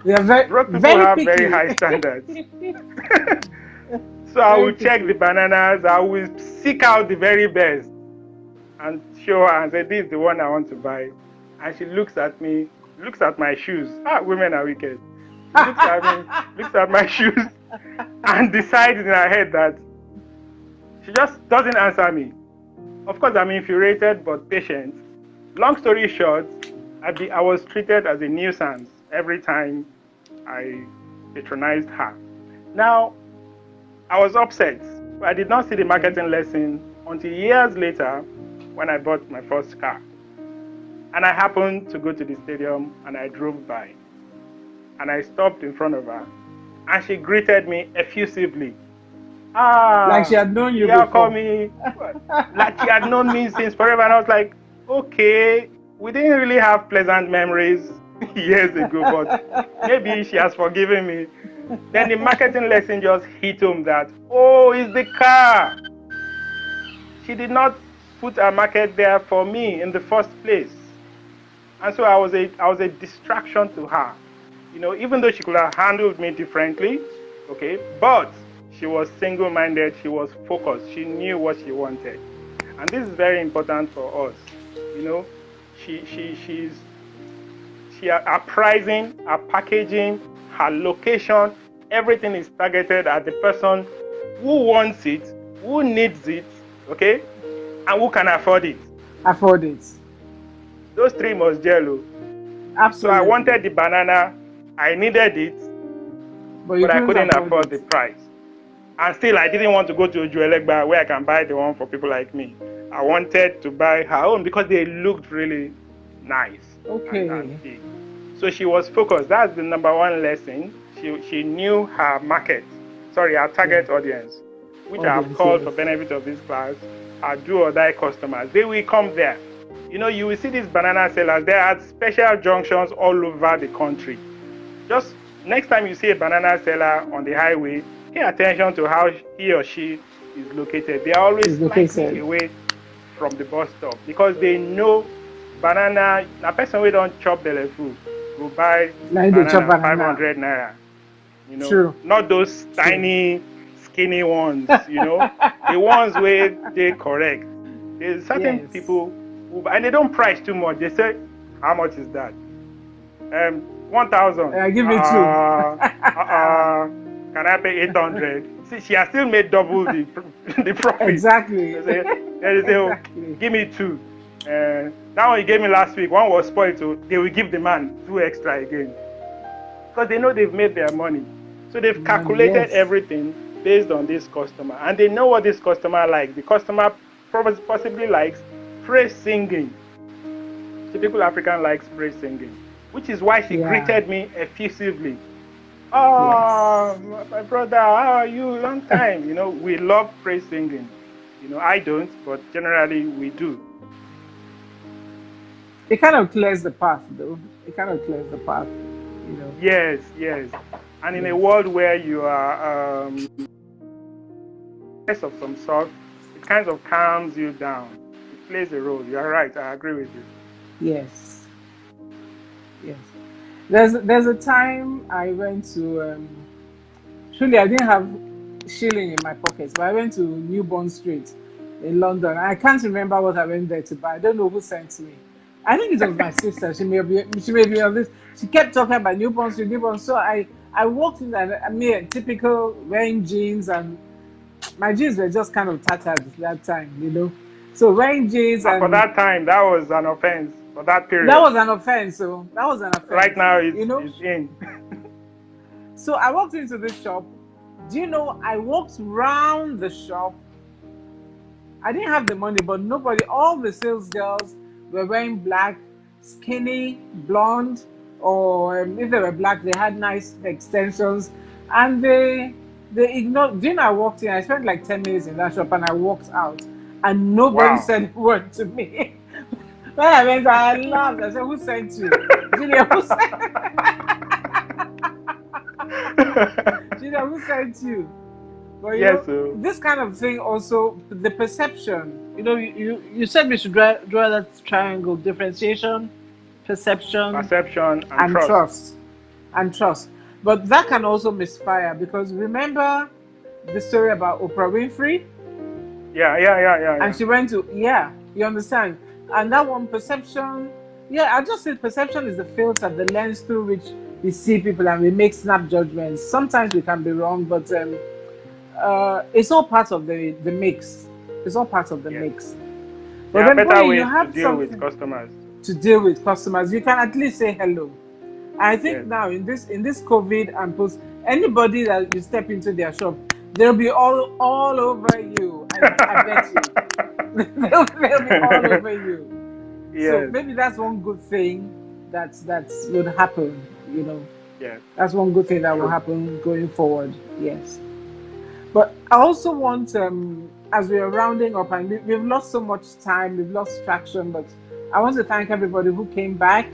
They are broke people very have picky. very high standards. So I will check the bananas. I will seek out the very best and show her and say, this is the one I want to buy. And she looks at me, looks at my shoes. Women are wicked. She looks at me, looks at my shoes, and decides in her head that she just doesn't answer me. Of course, I'm infuriated but patient. Long story short, I was treated as a nuisance every time I patronized her. Now, I was upset. But I did not see the marketing lesson until years later when I bought my first car. And I happened to go to the stadium, and I drove by. And I stopped in front of her. And she greeted me effusively. Like she had known you before. Call me. Like she had known me since forever. And I was like, okay, we didn't really have pleasant memories years ago, but maybe she has forgiven me. Then the marketing lesson just hit home that, it's the car. She did not put a market there for me in the first place. And so I was a distraction to her. Even though she could have handled me differently, okay, but she was single-minded, she was focused, she knew what she wanted. And this is very important for us. Her pricing, her packaging, her location, everything is targeted at the person who wants it, who needs it, okay, and who can afford it. Afford it. Those three must gel. Oh. So I Absolutely. wanted the banana, I needed it, But you but I couldn't couldn't afford afford it. the price. And still, I didn't want to go to Ojuelegba where I can buy the one for people like me. I wanted to buy her own because they looked really nice and Okay. big. So she was focused. That's the number one lesson. She knew her market, sorry, her Yeah. target audience, which I have Audience, called yes. for benefit of this class, her do or die customers. They will come there. You know, you will see these banana sellers. They are at special junctions all over the country. Just next time you see a banana seller on the highway, pay attention to how he or she is located. They are always It's slightly located. away from the bus stop because they know banana. Na person wey don chop belle full go buy Like they chop banana banana. 500 naira. You know, True. not those True. tiny, skinny ones. You know, the ones where they correct. There's certain Yes. people who, and they don't price too much. They say, how much is that? 1,000. Give me two. Can I pay 800? See, she has still made double the the profit. Exactly. They say, oh, Exactly. give me two. That one you gave me last week, one was spoiled, so they will give the man two extra again because they know they've made their money. So they've Money, calculated yes. everything based on this customer, and they know what this customer likes. The customer possibly likes praise singing. Typical African likes praise singing, which is why she Yeah. greeted me effusively. Yes. Oh, my brother, how are you? Long time. You know, we love praise singing. You know, I don't, but generally we do. It kind of clears the path, though. It kind of clears the path, you know. Yes, yes. And in a Yes. world where you are of some sort, it kind of calms you down. It plays a role. You're right. I agree with you. Yes. Yes. There's a time I went to truly I didn't have shilling in my pockets, but I went to Newborn Street in London. I can't remember what I went there to buy. I don't know who sent me. I think it was my sister. She may be on this. She kept talking about Newborn Street, Newborn. So I walked in and I mean typical wearing jeans, and my jeans were just kind of tattered that time, you know. So wearing jeans, And for and that time, that was an offense for that that period. was an offense. So that was an Right offense, now, you know. it's in. So I walked into this shop. Do you know, I walked round the shop. I didn't have the money, but nobody, all the sales girls were wearing black, skinny, blonde, or if they were black, they had nice extensions. And they ignored. Do you know, I walked in, I spent like 10 minutes in that shop and I walked out. And nobody Wow. said a word to me. When I went, I laughed. I said, "Who sent you? Julia, who sent Julia, who sent you?" But you Yes, know, so this kind of thing also, the perception. You know, you said we should draw that triangle: differentiation, perception, perception and and trust. trust, and trust. But that can also misfire because remember the story about Oprah Winfrey, Yeah. and she went to, yeah, you understand, and that one perception. Yeah, I just said perception is the filter, the lens through which we see people and we make snap judgments. Sometimes we can be wrong, but it's all part of the mix. It's all part of the Yes. mix. There But are then, boy, better you ways to have deal with something customers. to deal with customers. You can at least say hello. I think Yes. now in this COVID and post, anybody that you step into their shop, they'll be all over you. I bet you. they'll be all over you. So Yes. maybe that's one good thing that would happen. You know, Yes. that's one good thing that will True. happen going forward. Yes. But I also want, as we are rounding up, and we've lost so much time, we've lost traction, but I want to thank everybody who came back.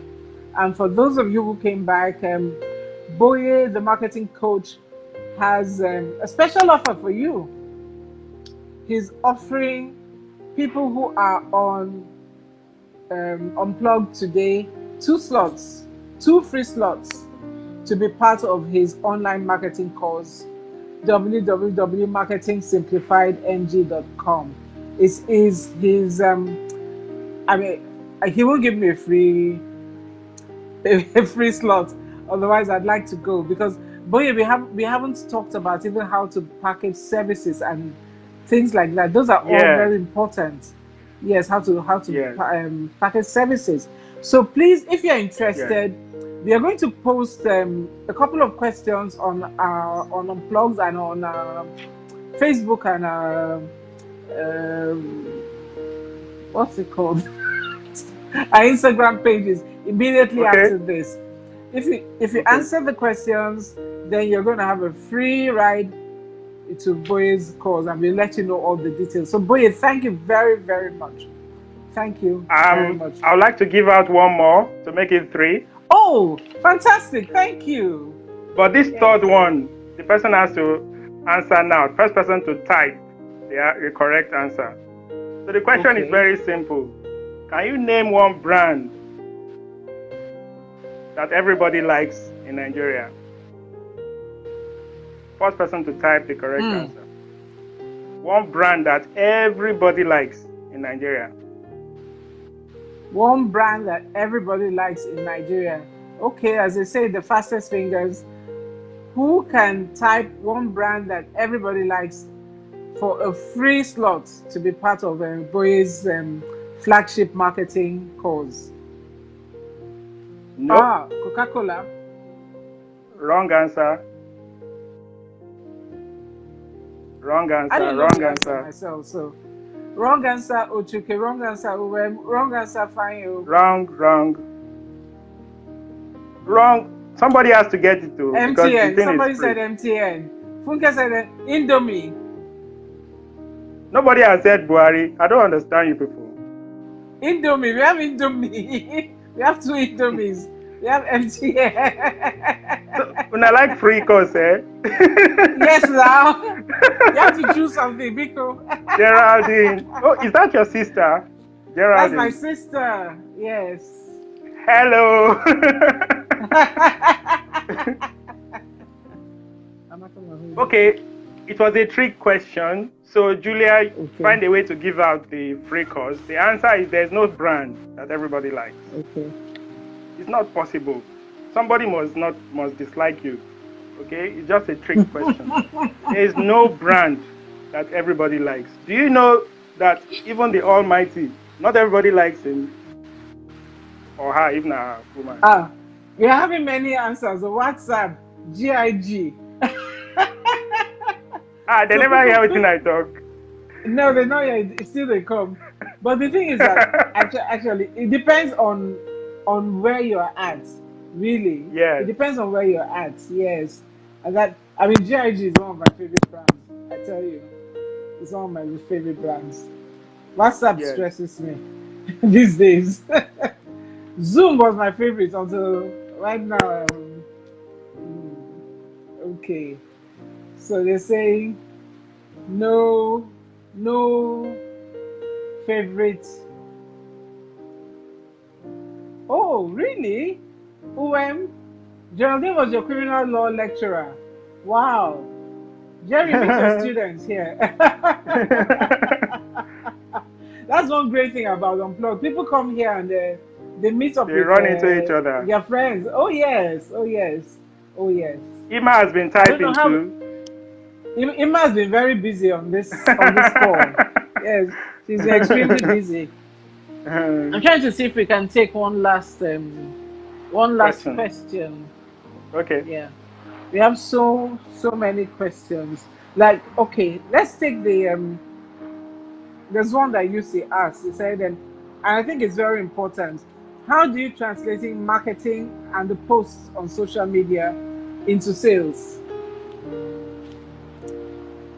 And for those of you who came back, Boye, the marketing coach, has a special offer for you. He's offering people who are on Unplugged today 2 slots, 2 free slots to be part of his online marketing course www.marketingsimplifiedng.com. Is his I mean, he will give me a free slot. Otherwise, I'd like to go because Boy, we haven't talked about even how to package services and things like that. Those are all Yes, very important. Yes, how to yes, package services. So please, if you're yes. interested, we are going to post a couple of questions on Unplugged and on Facebook and um, what's it called? Our Instagram pages immediately Okay. after this. If you Okay. answer the questions, then you're going to have a free ride to Boye's course, and we'll let you know all the details. So Boye, thank you very, very much. Thank you very much. I would like to give out one more to make it three. Oh, fantastic! Thank you. But this Yes. third one, the person has to answer now. First person to type the correct answer. So the question is Okay. very simple. Can you name one brand that everybody likes in Nigeria? First person to type the correct Hmm. answer. One brand that everybody likes in Nigeria. One brand that everybody likes in Nigeria. Okay, as they say, the fastest fingers. Who can type one brand that everybody likes for a free slot to be part of Boye's flagship marketing course? Nope. Coca-Cola. Wrong answer. Wrong I answer. didn't know Wrong the answer answer. myself, so wrong answer Ochuke, wrong answer Uwem, wrong answer Fanyo. Wrong. Wrong. Wrong. Somebody has to get it too because the MTN. thing is Somebody said free. MTN. Funke said Indomie. Nobody has said Buhari. I don't understand you people. Indomie. We have Indomie. We have two Indomies. We have MTN. So, when I like free course, eh? Yes, now you have to choose something, Biko. Geraldine. Oh, is that your sister? That's my Geraldine. sister. Yes. Hello. Okay, it was a trick question. So, Julia, Okay. find a way to give out the free course. The answer is there's no brand that everybody likes. Okay. It's not possible. Somebody must dislike you. Okay, it's just a trick question. There is no brand that everybody likes. Do you know that even the Almighty, not everybody likes him or her, even a woman? We're having many answers. WhatsApp, GIG. They So never hear people, everything I talk. no, they know yet. Still they come. But the thing is that actually it depends on where you're at. Really, it Yes, depends on where you're at. Yes, and that I mean GIG is one of my favorite brands. I tell you, it's one of my favorite brands. WhatsApp yes. stresses me these days. Zoom was my favorite until right now. Okay, so they're saying no, no favorite. Oh, really? UM? Geraldine was your criminal law lecturer. Wow. Jerry, meet your students here. That's one great thing about Unplugged. People come here and they meet up They with run into each other. their friends. Oh yes, oh yes, oh yes. Ima has been I don't know typing how. too. Emma has been very busy on this call. Yes, she's been extremely busy. I'm trying to see if we can take one last Question. question. Okay. Yeah, we have so many questions. Like, okay, let's take there's one that Lucy asked. He said, and I think it's very important. How do you translating marketing and the posts on social media into sales?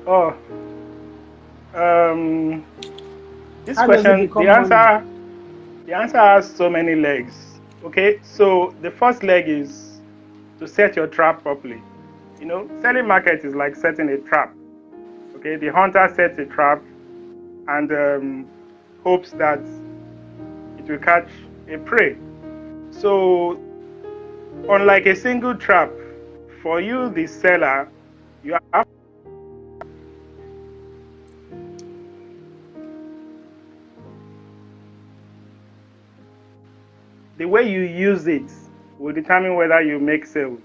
Oh, this How does it question, become money? the answer has so many legs. Okay, so the first leg is to set your trap properly. You know, selling market is like setting a trap. Okay, the hunter sets a trap and hopes that it will catch a prey. So, unlike a single trap, for you, the seller, you have the way you use it will determine whether you make sales.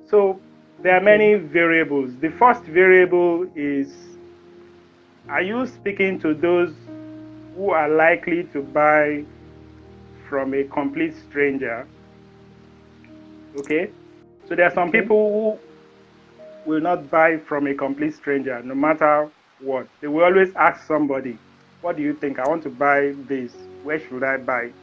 So, there are Okay. many variables. The first variable is, are you speaking to those who are likely to buy from a complete stranger? Okay. So there are some Okay. people who will not buy from a complete stranger no matter what. They will always ask somebody, what do you think? I want to buy this. Where should I buy it?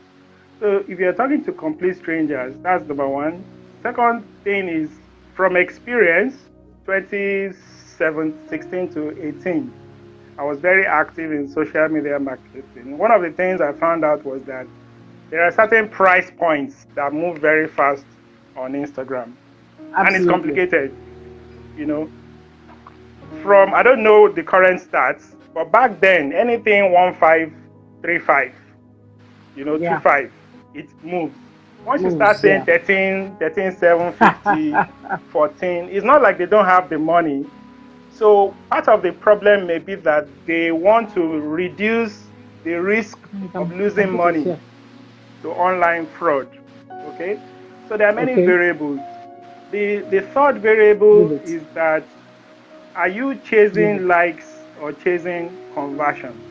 So if you're talking to complete strangers, that's number one. Second thing is, from experience, 2016 to 18, I was very active in social media marketing. One of the things I found out was that there are certain price points that move very fast on Instagram, and it's Absolutely. complicated. You know, from, I don't know the current stats, but back then anything 1535, Yeah. 25, it moves. Once you start Moves. saying Yeah. 13, 750, 14, it's not like they don't have the money. So part of the problem may be that they want to reduce the risk of You can losing put it money here. to online fraud. Okay? So there are many Okay. variables. The third Leave variable it. is that, are you Leave it. chasing likes or chasing conversions?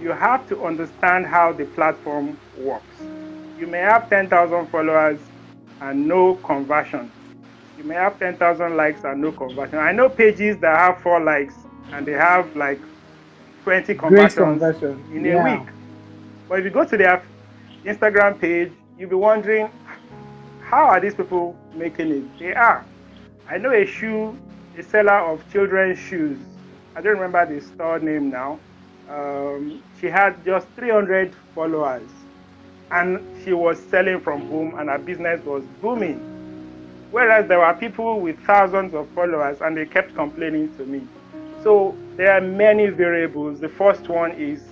You have to understand how the platform works. You may have 10,000 followers and no conversion. You may have 10,000 likes and no conversion. I know pages that have 4 likes and they have like 20 Great conversions conversion. in a Yeah. week. But if you go to their Instagram page, you'll be wondering, how are these people making it? They are. I know a seller of children's shoes. I don't remember the store name now. She had just 300 followers and she was selling from home and her business was booming. Whereas there were people with thousands of followers and they kept complaining to me. So there are many variables. The first one is,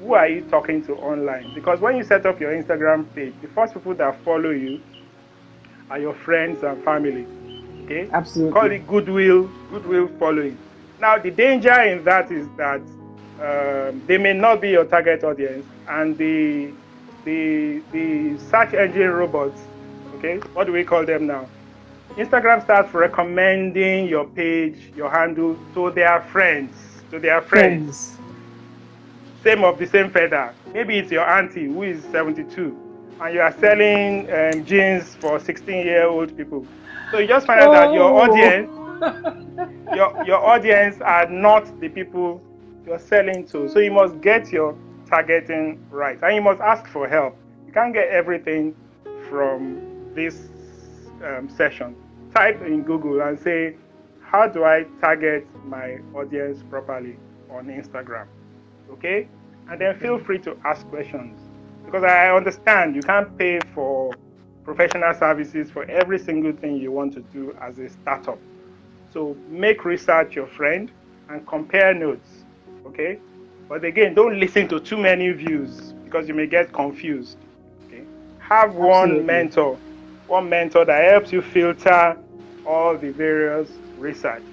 who are you talking to online? Because when you set up your Instagram page, the first people that follow you are your friends and family. Okay, we call Absolutely. it goodwill following. Now the danger in that is that they may not be your target audience, and the search engine robots, okay, what do we call them now? Instagram starts recommending your page, your handle to their friends, Friends. same of the same feather. Maybe it's your auntie who is 72 and you are selling jeans for 16-year-old people. So you just find out that Oh. your audience are not the people you're selling to. So you must get your targeting right and you must ask for help. You can't get everything from this session. Type in Google and say, how do I target my audience properly on Instagram? Okay? And then Okay. feel free to ask questions because I understand you can't pay for professional services for every single thing you want to do as a startup. So make research your friend and compare notes. Okay? But again, don't listen to too many views because you may get confused. Okay? Have Absolutely. one mentor that helps you filter all the various research.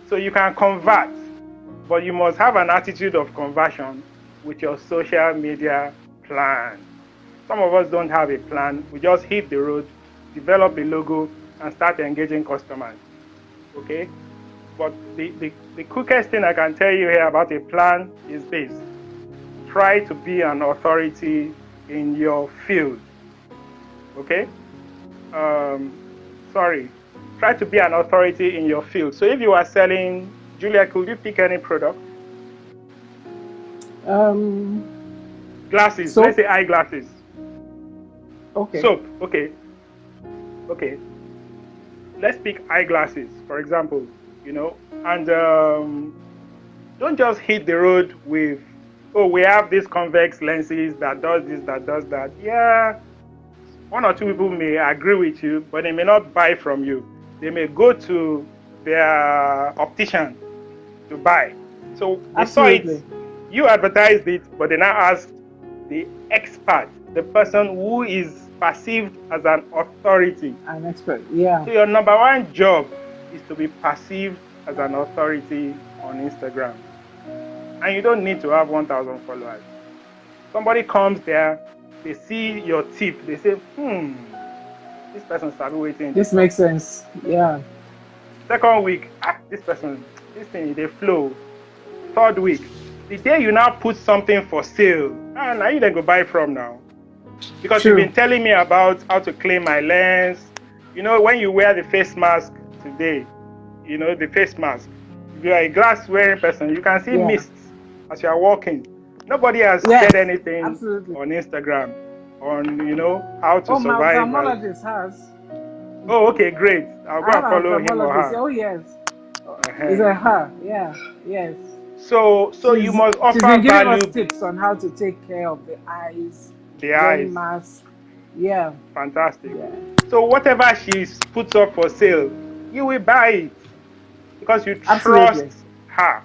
So you can convert, but you must have an attitude of conversion with your social media plan. Some of us don't have a plan. We just hit the road, develop a logo, and start engaging customers. Okay? But the quickest thing I can tell you here about a plan is this: try to be an authority in your field. Okay? Um, sorry. Try to be an authority in your field. So if you are selling, Julia, could you pick any product? Um. Glasses, let's Soap. say eyeglasses. Okay. Soap, okay, okay. Let's pick eyeglasses, for example, and don't just hit the road with, oh, we have these convex lenses that does this, that does that. Yeah, one or two people may agree with you, but they may not buy from you. They may go to their optician to buy. So they saw it, Absolutely. you advertised it, but they now asked the expert, the person who is perceived as an authority. An expert. Yeah. So your number one job is to be perceived as an authority on Instagram. And you don't need to have 1,000 followers. Somebody comes there, they see your tip, they say, this person started waiting they This talk. makes sense. Yeah. Second week, this thing, they flow. Third week, the day you now put something for sale, now you then go buy from now. Because you've True. been telling me about how to clean my lens. You know, when you wear the face mask today, the face mask, if you are a glass wearing person, you can see Yeah. mists as you are walking. Nobody has Yes. said anything Absolutely. on Instagram on, how to Oh, my survive as. ophthalmologist has. Oh, okay, great. I'll go I have and an follow him or ophthalmologist. her. Oh yes. Is Uh-huh. it her? Yeah. Yes. So you must She's offer been giving us value. tips on how to take care of the eyes, The wearing eyes. masks. Yeah. Fantastic. Yeah. So whatever she puts up for sale, you will buy it because you Absolutely. trust her.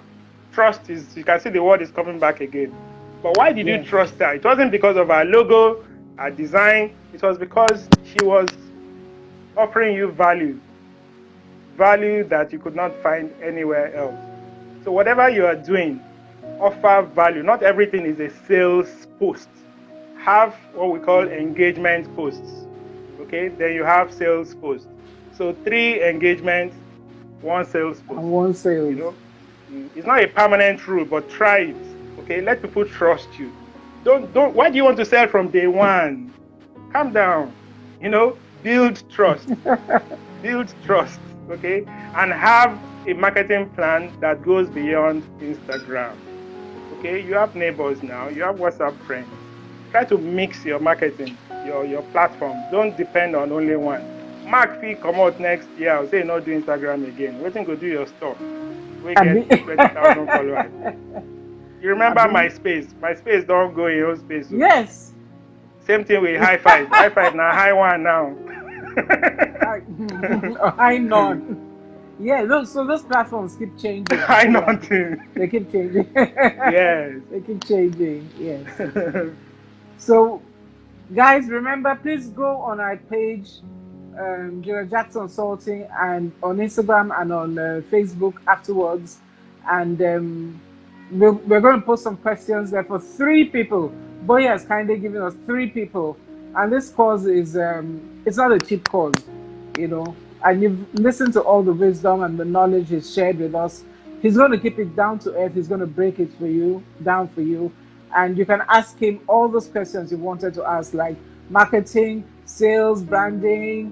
Trust is, you can see the word is coming back again. But why did you Yes. trust her? It wasn't because of her logo, her design. It was because she was offering you value that you could not find anywhere else. So whatever you are doing, offer value. Not everything is a sales post. Have what we call engagement posts. Okay, then you have sales posts. So 3 engagements, 1 sales post. And one sales. It's not a permanent rule, but try it. Okay, let people trust you. Don't. Why do you want to sell from day one? Calm down. Build trust. Build trust. Okay, and have a marketing plan that goes beyond Instagram. Okay, you have neighbors now, you have WhatsApp friends. Try to mix your marketing, your platforms. Don't depend on only one. Mark fee come out next year, I'll say not do Instagram again. Waiting go do your store. We get Abi. 20,000 followers. You remember Abi. MySpace? MySpace don't go in your space. So. Yes. Same thing with High Five. High Five now, high one now. I none. Yeah, those platforms keep changing. High Yeah. nothing. They keep changing. Yes. They keep changing. Yes. So, guys, remember, please go on our page, Julia Jackson Consulting, and on Instagram and on Facebook afterwards. And we're going to post some questions there for 3 people. Boya has kindly given us 3 people. And this cause is, it's not a cheap cause, And you've listened to all the wisdom and the knowledge he's shared with us. He's going to keep it down to earth. He's going to break it down for you. And you can ask him all those questions you wanted to ask, like marketing, sales, branding.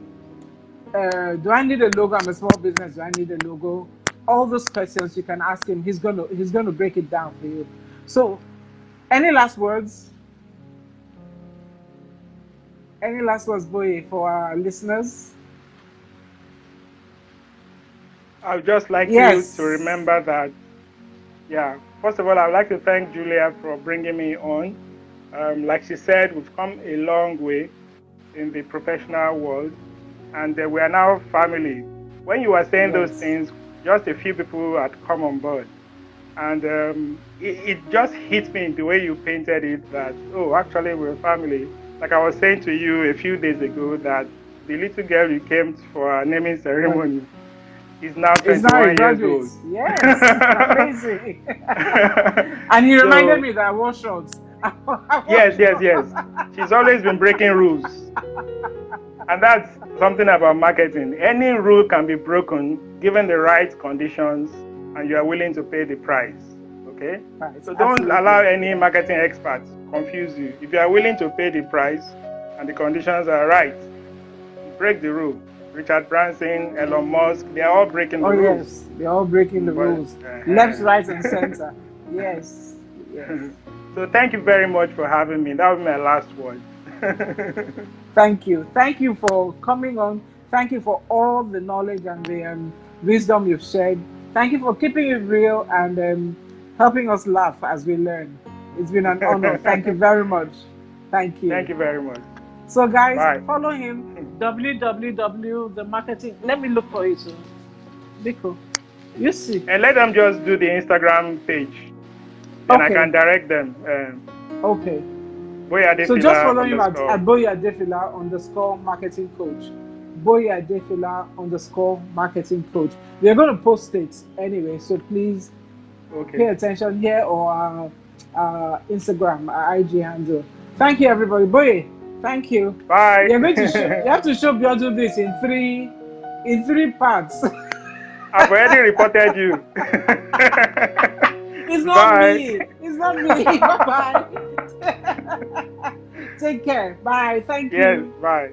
Do I need a logo? I'm a small business. Do I need a logo? All those questions you can ask him. He's gonna break it down for you. So, any last words? Any last words, Boye, for our listeners? I would just like you Yes. to remember that, first of all, I would like to thank Julia for bringing me on. Like she said, we've come a long way in the professional world, and we are now family. When you were saying those things, just a few people had come on board. And it just hit me in the way you painted it that, actually we're family. Like I was saying to you a few days ago that the little girl you came for our naming ceremony is now 21 years old. Yes, amazing. And he reminded me that I wore shorts. Yes. She's always been breaking rules. And that's something about marketing. Any rule can be broken given the right conditions and you are willing to pay the price. Okay? So don't allow any marketing experts confuse you. If you are willing to pay the price and the conditions are right, break the rule. Richard Branson, Elon Musk, they are all breaking the rules. Yes, they're all breaking the rules. Left, right, and center. Yes. So thank you very much for having me. That was my last word. Thank you. Thank you for coming on. Thank you for all the knowledge and the wisdom you've shared. Thank you for keeping it real and helping us laugh as we learn. It's been an honor. Thank you very much. Thank you. Thank you very much. So, guys, Bye. follow him. www.themarketing. Let me look for it. Biko, you see. And let them just do the Instagram page. Then I can direct them. Okay. So just follow him at @boyadefila_marketing coach. @boyadefila_marketing coach. We are going to post it anyway, so please pay attention here or Instagram, IG handle. Thank you, everybody. Boye, thank you. Bye. You have to show Biodu this in three parts. I've already reported you. It's not Bye. me. It's not me. Bye bye. Take care. Bye. Thank Yes, you. bye.